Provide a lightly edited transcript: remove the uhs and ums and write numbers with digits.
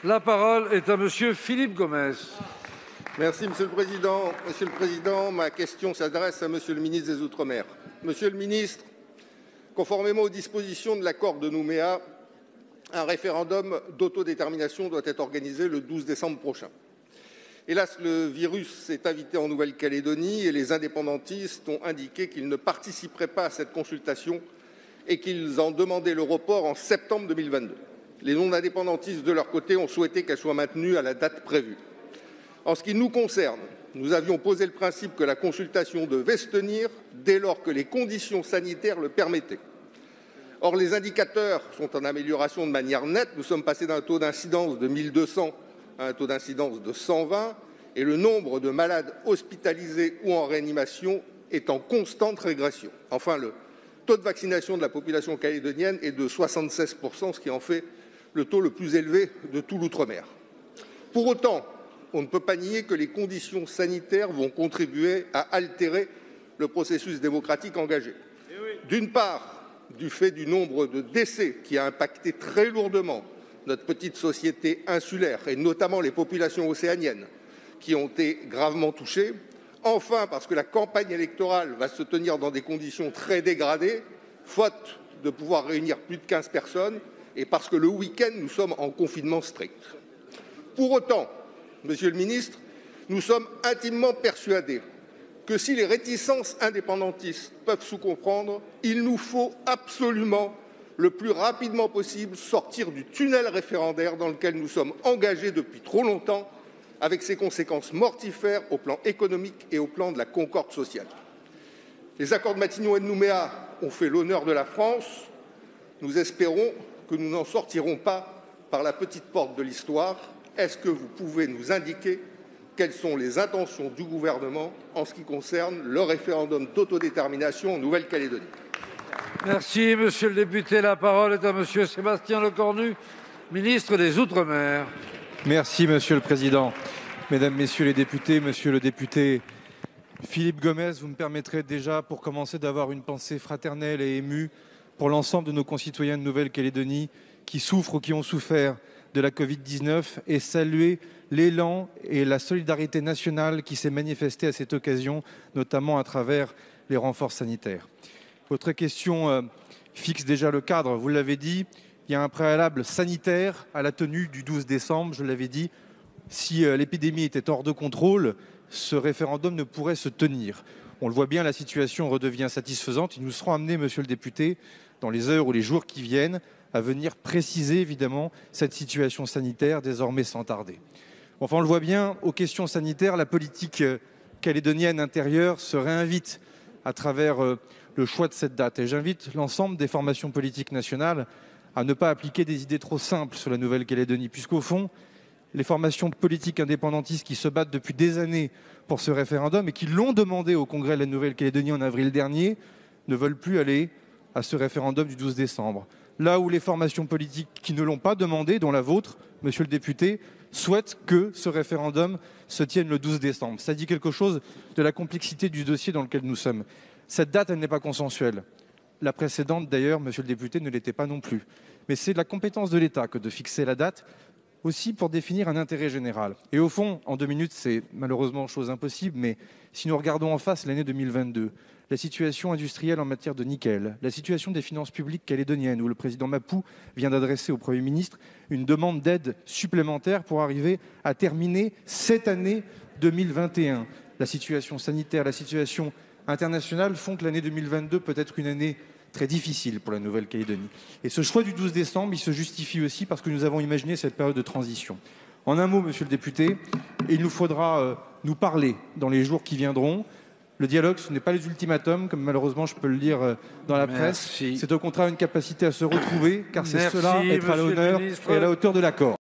La parole est à Monsieur Philippe Gomes. Merci, Monsieur le Président. Monsieur le Président, ma question s'adresse à Monsieur le ministre des Outre-mer. Monsieur le ministre, conformément aux dispositions de l'accord de Nouméa, un référendum d'autodétermination doit être organisé le 12 décembre prochain. Hélas, le virus s'est invité en Nouvelle-Calédonie et les indépendantistes ont indiqué qu'ils ne participeraient pas à cette consultation et qu'ils en demandaient le report en septembre 2022. Les non-indépendantistes, de leur côté, ont souhaité qu'elle soit maintenue à la date prévue. En ce qui nous concerne, nous avions posé le principe que la consultation devait se tenir dès lors que les conditions sanitaires le permettaient. Or, les indicateurs sont en amélioration de manière nette. Nous sommes passés d'un taux d'incidence de 1200 à un taux d'incidence de 120 et le nombre de malades hospitalisés ou en réanimation est en constante régression. Enfin, le taux de vaccination de la population calédonienne est de 76%, ce qui en fait le taux le plus élevé de tout l'outre-mer. Pour autant, on ne peut pas nier que les conditions sanitaires vont contribuer à altérer le processus démocratique engagé. D'une part, du fait du nombre de décès qui a impacté très lourdement notre petite société insulaire et notamment les populations océaniennes qui ont été gravement touchées. Enfin, parce que la campagne électorale va se tenir dans des conditions très dégradées, faute de pouvoir réunir plus de 15 personnes, et parce que le week-end, nous sommes en confinement strict. Pour autant, Monsieur le ministre, nous sommes intimement persuadés que si les réticences indépendantistes peuvent se comprendre, il nous faut absolument, le plus rapidement possible, sortir du tunnel référendaire dans lequel nous sommes engagés depuis trop longtemps, avec ses conséquences mortifères au plan économique et au plan de la concorde sociale. Les accords de Matignon et de Nouméa ont fait l'honneur de la France. Nous espérons que nous n'en sortirons pas par la petite porte de l'histoire. Est-ce que vous pouvez nous indiquer quelles sont les intentions du gouvernement en ce qui concerne le référendum d'autodétermination en Nouvelle-Calédonie? Merci, Monsieur le député. La parole est à Monsieur Sébastien Lecornu, ministre des Outre-mer. Merci, Monsieur le Président. Mesdames, Messieurs les députés, Monsieur le député Philippe Gomes, vous me permettrez déjà, pour commencer, d'avoir une pensée fraternelle et émue pour l'ensemble de nos concitoyens de Nouvelle-Calédonie qui souffrent ou qui ont souffert de la Covid-19 et saluer l'élan et la solidarité nationale qui s'est manifestée à cette occasion, notamment à travers les renforts sanitaires. Votre question fixe déjà le cadre, vous l'avez dit, il y a un préalable sanitaire à la tenue du 12 décembre, je l'avais dit, si l'épidémie était hors de contrôle, ce référendum ne pourrait se tenir. On le voit bien, la situation redevient satisfaisante. Nous serons amenés, Monsieur le député, dans les heures ou les jours qui viennent, à venir préciser évidemment cette situation sanitaire désormais sans tarder. Enfin, on le voit bien, aux questions sanitaires, la politique calédonienne intérieure se réinvite à travers le choix de cette date. Et j'invite l'ensemble des formations politiques nationales à ne pas appliquer des idées trop simples sur la Nouvelle-Calédonie, puisqu'au fond, les formations politiques indépendantistes qui se battent depuis des années pour ce référendum et qui l'ont demandé au Congrès de la Nouvelle-Calédonie en avril dernier, ne veulent plus aller à ce référendum du 12 décembre. Là où les formations politiques qui ne l'ont pas demandé, dont la vôtre, Monsieur le député, souhaitent que ce référendum se tienne le 12 décembre. Ça dit quelque chose de la complexité du dossier dans lequel nous sommes. Cette date, elle n'est pas consensuelle. La précédente, d'ailleurs, Monsieur le député, ne l'était pas non plus. Mais c'est de la compétence de l'État que de fixer la date, aussi pour définir un intérêt général. Et au fond, en 2 minutes, c'est malheureusement chose impossible, mais si nous regardons en face l'année 2022, la situation industrielle en matière de nickel, la situation des finances publiques calédoniennes, où le président Mapou vient d'adresser au Premier ministre une demande d'aide supplémentaire pour arriver à terminer cette année 2021. La situation sanitaire, la situation internationale font que l'année 2022 peut être une année très difficile pour la Nouvelle-Calédonie. Et ce choix du 12 décembre, il se justifie aussi parce que nous avons imaginé cette période de transition. En un mot, Monsieur le député, il nous faudra nous parler dans les jours qui viendront. Le dialogue, ce n'est pas les ultimatums, comme malheureusement je peux le lire dans la presse. C'est au contraire une capacité à se retrouver, car c'est cela, être à l'honneur et à la hauteur de l'accord.